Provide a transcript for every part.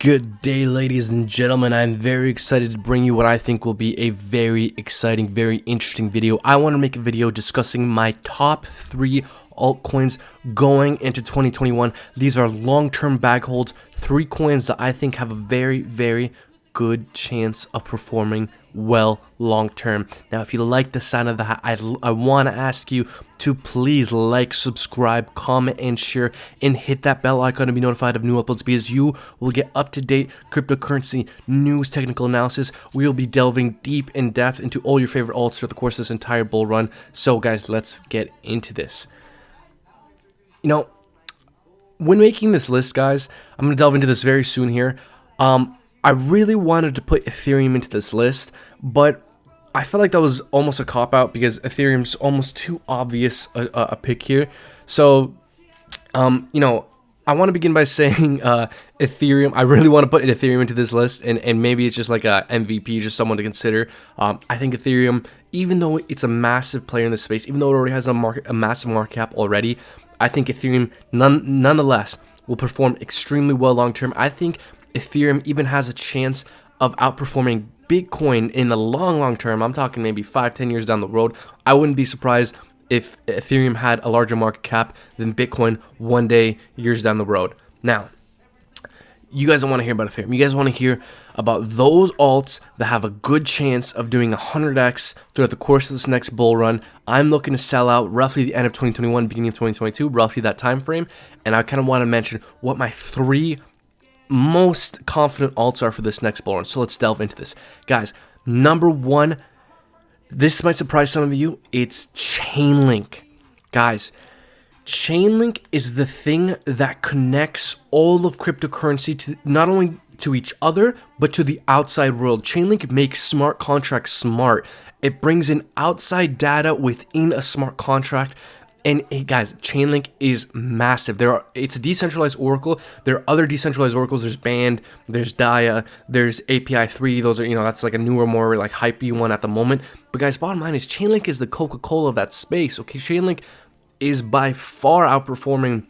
Good day, ladies and gentlemen. I'm very excited to bring you what I think will be a very exciting, very interesting video. I want to make a video discussing my top 3 altcoins going into 2021. These are long-term bag holds, 3 coins that I think have a very good chance of performing well long term. Now, if you like the sound of that, I want to ask you to please like, subscribe, comment, and share, and hit that bell icon to be notified of new uploads, because you will get up-to-date cryptocurrency news, technical analysis. We will be delving deep in depth into all your favorite alts throughout the course of this entire bull run. So guys, let's get into this. You know, when making this list, guys, I'm going to delve into this very soon here. I really wanted to put Ethereum into this list, but I felt like that was almost a cop-out because Ethereum's almost too obvious a pick here. So, you know, I want to begin by saying Ethereum. I really want to put Ethereum into this list, and maybe it's just like a MVP, just someone to consider. I think Ethereum, even though it's a massive player in this space, even though it already has a massive market cap already, I think Ethereum nonetheless will perform extremely well long term. I think Ethereum even has a chance of outperforming Bitcoin in the long term. I'm talking maybe 5-10 years down the road. I wouldn't be surprised if Ethereum had a larger market cap than Bitcoin one day, years down the road. Now, you guys don't want to hear about Ethereum. You guys want to hear about those alts that have a good chance of doing 100x throughout the course of this next bull run. I'm looking to sell out roughly the end of 2021, beginning of 2022, roughly that time frame. And I kind of want to mention what my 3 most confident alts are for this next bull run. So let's delve into this. Guys, number 1, this might surprise some of you, it's Chainlink. Guys, Chainlink is the thing that connects all of cryptocurrency to not only to each other, but to the outside world. Chainlink makes smart contracts smart. It brings in outside data within a smart contract. And hey guys, Chainlink is massive. It's a decentralized oracle. There are other decentralized oracles. There's Band, there's Dia, there's API 3. Those are, that's like a newer, more like hypey one at the moment. But guys, bottom line is Chainlink is the Coca-Cola of that space. Okay, Chainlink is by far outperforming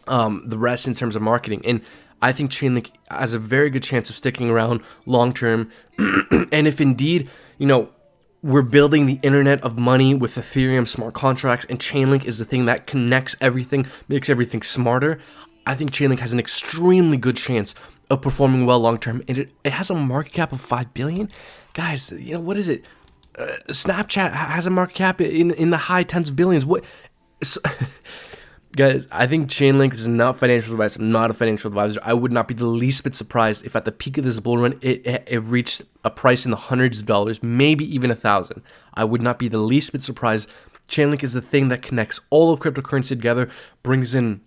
the rest in terms of marketing. And I think Chainlink has a very good chance of sticking around long term. And if indeed, we're building the internet of money with Ethereum smart contracts, and Chainlink is the thing that connects everything, makes everything smarter, I think Chainlink has an extremely good chance of performing well long term. And it has a market cap of 5 billion. Guys, what is it? Snapchat has a market cap in the high tens of billions. What? So, guys, I think Chainlink is not financial advice. I'm not a financial advisor. I would not be the least bit surprised if at the peak of this bull run, it reached a price in the hundreds of dollars, maybe even 1,000. I would not be the least bit surprised. Chainlink is the thing that connects all of cryptocurrency together, brings in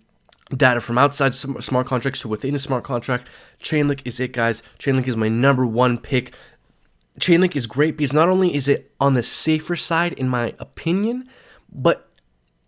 data from outside smart contracts to within a smart contract. Chainlink is it, guys. Chainlink is my number 1 pick. Chainlink is great because not only is it on the safer side, in my opinion, but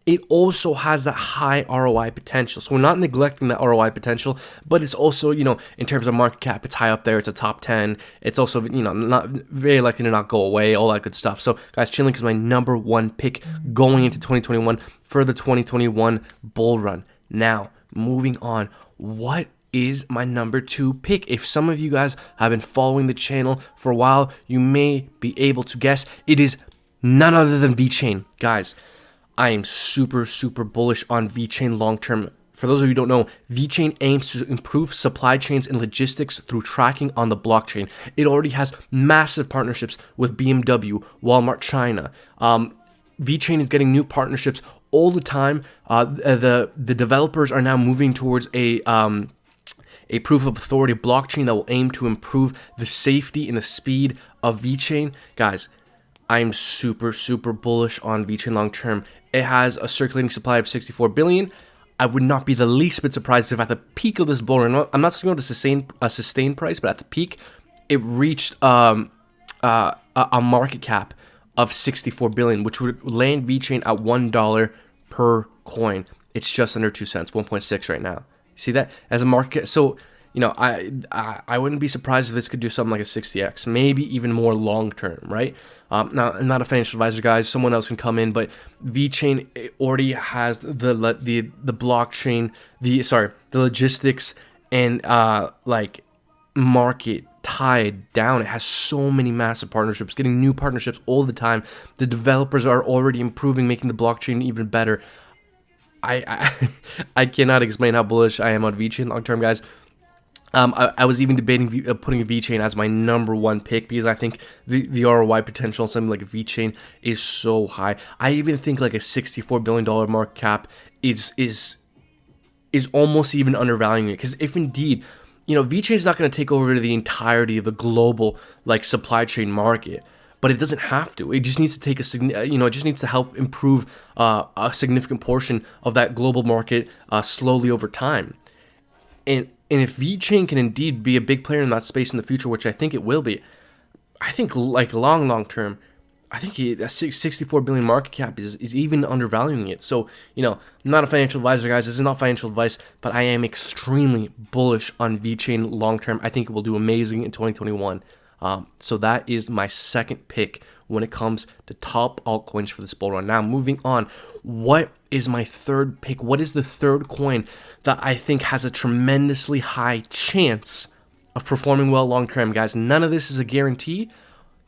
it also has that high ROI potential. So we're not neglecting that ROI potential, but it's also, in terms of market cap, it's high up there. It's a top 10. It's also, not very likely to not go away, all that good stuff. So guys, Chainlink is my number 1 pick going into 2021 for the 2021 bull run. Now, moving on, what is my number 2 pick? If some of you guys have been following the channel for a while, you may be able to guess. It is none other than VeChain. Guys, I am super bullish on VeChain long term. For those of you who don't know, VeChain aims to improve supply chains and logistics through tracking on the blockchain. It already has massive partnerships with BMW, Walmart China. VeChain is getting new partnerships all the time. The developers are now moving towards a proof of authority blockchain that will aim to improve the safety and the speed of VeChain. Guys, I'm super bullish on VeChain long term. It has a circulating supply of 64 billion. I would not be the least bit surprised if at the peak of this bull run, I'm not going to sustain a sustained price, but at the peak, it reached a market cap of 64 billion, which would land VeChain at $1 per coin. It's just under 2 cents, 1.6 right now. See that as a market? So I wouldn't be surprised if this could do something like a 60x, maybe even more long term, right? Now, I'm not a financial advisor, guys. Someone else can come in, but VeChain already has the blockchain, the logistics, and market tied down. It has so many massive partnerships, getting new partnerships all the time. The developers are already improving, making the blockchain even better. I cannot explain how bullish I am on VeChain long term, guys. I was even debating putting VeChain as my #1 pick because I think the ROI potential on something like VeChain is so high. I even think like a $64 billion market cap is almost even undervaluing it, because if indeed, VeChain is not going to take over the entirety of the global like supply chain market, but it doesn't have to. It just needs to take it just needs to help improve a significant portion of that global market slowly over time. And if VeChain can indeed be a big player in that space in the future, which I think it will be, I think like long term, I think a 64 billion market cap is even undervaluing it. So, I'm not a financial advisor, guys. This is not financial advice, but I am extremely bullish on VeChain long term. I think it will do amazing in 2021. So that is my second pick when it comes to top altcoins for this bull run. Now, moving on, what is my third pick? What is the third coin that I think has a tremendously high chance of performing well long term, guys? None of this is a guarantee.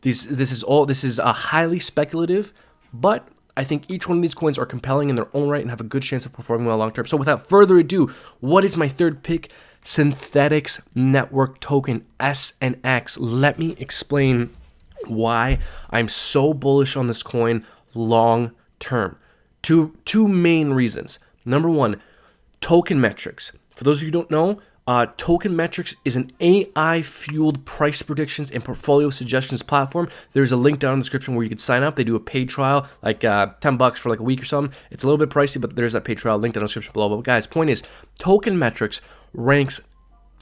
This is a highly speculative, but I think each one of these coins are compelling in their own right and have a good chance of performing well long term. So without further ado, what is my third pick? Synthetics Network Token, SNX. Let me explain why I'm so bullish on this coin long term. Two main reasons. Number one, token metrics. For those of you who don't know, Token Metrics is an AI-fueled price predictions and portfolio suggestions platform. There's a link down in the description where you can sign up. They do a paid trial, like $10 for like a week or something. It's a little bit pricey, but there's that paid trial link down in the description below. But guys, point is, Token Metrics ranks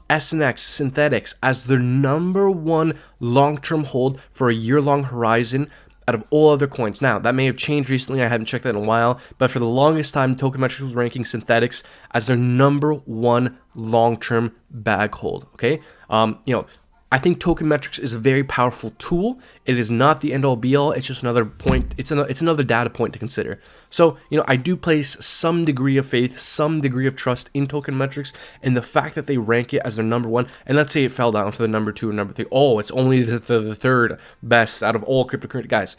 SNX Synthetics as their #1 long-term hold for a year-long horizon out of all other coins. Now, that may have changed recently. I haven't checked that in a while, but for the longest time, Token Metrics was ranking Synthetics as their #1 long-term bag hold. Okay, I think Token Metrics is a very powerful tool. It is not the end-all be-all. It's just another point. It's another data point to consider. So, I do place some degree of faith, some degree of trust in Token Metrics, and the fact that they rank it as their #1. And let's say it fell down to the #2 and #3. Oh, it's only the third best out of all cryptocurrency, guys.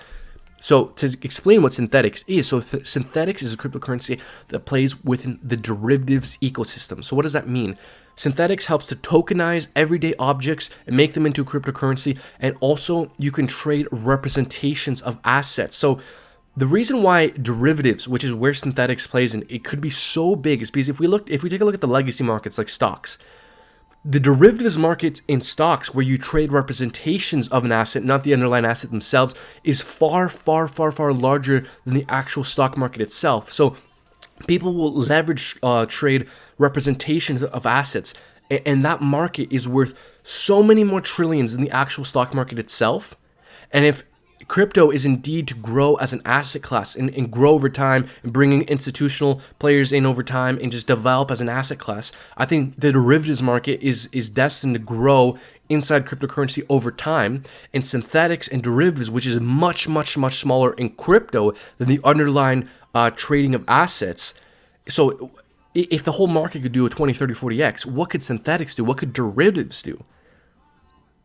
So to explain what Synthetics is, Synthetics is a cryptocurrency that plays within the derivatives ecosystem. So what does that mean? Synthetics helps to tokenize everyday objects and make them into a cryptocurrency, and also you can trade representations of assets. So the reason why derivatives, which is where Synthetics plays in, it could be so big is because if we take a look at the legacy markets like stocks, the derivatives market in stocks, where you trade representations of an asset, not the underlying asset themselves, is far larger than the actual stock market itself. So people will leverage trade representations of assets, and that market is worth so many more trillions than the actual stock market itself. And if crypto is indeed to grow as an asset class and grow over time, and bringing institutional players in over time and just develop as an asset class, I think the derivatives market is destined to grow inside cryptocurrency over time. And Synthetics and derivatives, which is much smaller in crypto than the underlying trading of assets. So if the whole market could do a 20, 30, 40x, what could Synthetics do? What could derivatives do?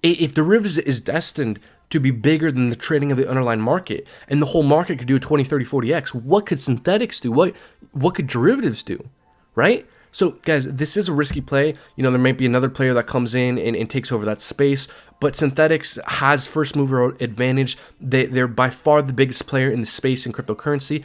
If derivatives is destined to be bigger than the trading of the underlying market, and the whole market could do a 20, 30, 40x, what could Synthetics do? What could derivatives do, right? So, guys, this is a risky play. There might be another player that comes in and takes over that space, but Synthetics has first mover advantage. They're by far the biggest player in the space in cryptocurrency.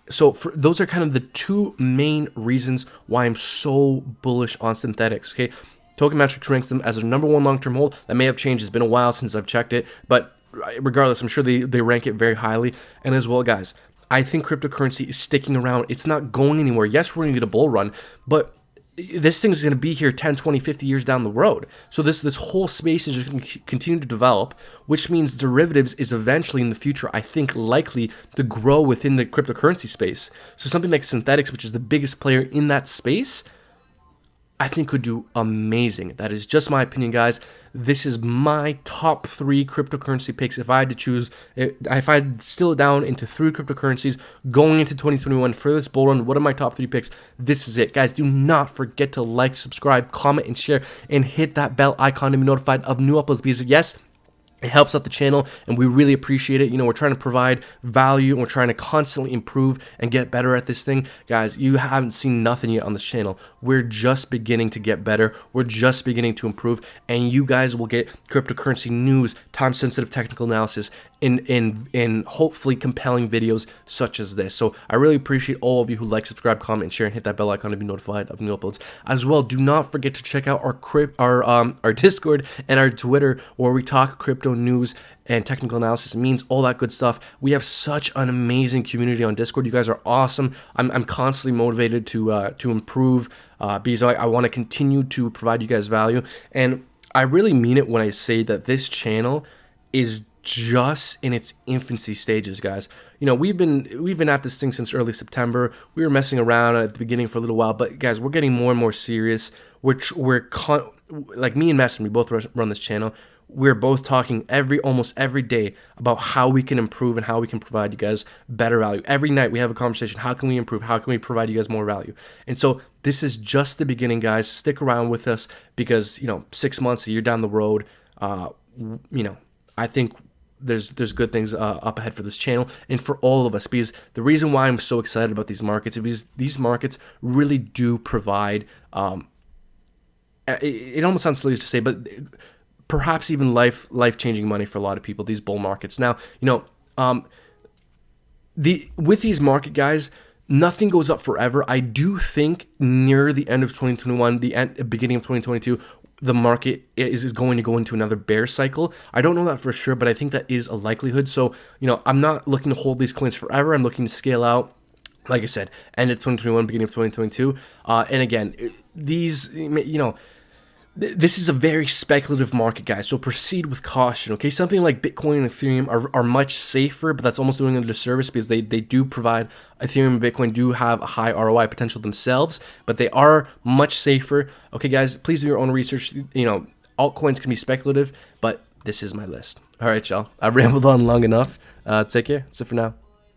So those are kind of the two main reasons why I'm so bullish on Synthetics, okay? Token Metrics ranks them as their #1 long-term hold. That may have changed. It's been a while since I've checked it, but regardless, I'm sure they rank it very highly. And as well, guys, I think cryptocurrency is sticking around. It's not going anywhere. Yes, we're going to get a bull run, but this thing's going to be here 10, 20, 50 years down the road. So this whole space is just going to continue to develop, which means derivatives is eventually in the future, I think, likely to grow within the cryptocurrency space. So something like Synthetics, which is the biggest player in that space, I think could do amazing. That is just my opinion, guys. This is my top 3 cryptocurrency picks. If I had to choose, if I distill it down into 3 cryptocurrencies going into 2021 for this bull run, what are my top 3 picks? This is it, guys. Do not forget to like, subscribe, comment, and share, and hit that bell icon to be notified of new uploads, because yes, it helps out the channel, and we really appreciate it. You know, we're trying to provide value, and we're trying to constantly improve and get better at this thing. Guys, you haven't seen nothing yet on this channel. We're just beginning to get better. We're just beginning to improve, and you guys will get cryptocurrency news, time-sensitive technical analysis, in hopefully compelling videos such as this. So I really appreciate all of you who like, subscribe, comment, and share, and hit that bell icon to be notified of new uploads. As well, do not forget to check out our Discord and our Twitter, where we talk crypto news and technical analysis. It means all that good stuff. We have such an amazing community on Discord. You guys are awesome. I'm constantly motivated to improve, because I want to continue to provide you guys value, and I really mean it when I say that this channel is just in its infancy stages, guys. You know, we've been at this thing since early September. We were messing around at the beginning for a little while, but guys, we're getting more and more serious. Like me and Messon, we both run this channel. We're both talking almost every day about how we can improve and how we can provide you guys better value. Every night we have a conversation. How can we improve? How can we provide you guys more value? And so this is just the beginning, guys. Stick around with us, because, you know, 6 months, a year down the road, you know, I think there's good things up ahead for this channel and for all of us, because the reason why I'm so excited about these markets is because these markets really do provide, it almost sounds silly to say, but perhaps even life-changing money for a lot of people, these bull markets. Now, you know, with these market guys, nothing goes up forever. I do think near the end of 2021, beginning of 2022, the market is going to go into another bear cycle. I don't know that for sure, but I think that is a likelihood. So, you know, I'm not looking to hold these coins forever. I'm looking to scale out, like I said, end of 2021, beginning of 2022. And again, these, you know, this is a very speculative market, guys, so proceed with caution, okay? Something like Bitcoin and Ethereum are much safer, but that's almost doing them a disservice, because they do provide, Ethereum and Bitcoin do have a high ROI potential themselves, but they are much safer. Okay, guys, please do your own research. You know, altcoins can be speculative, but this is my list. All right, y'all. I rambled on long enough. Take care. That's it for now.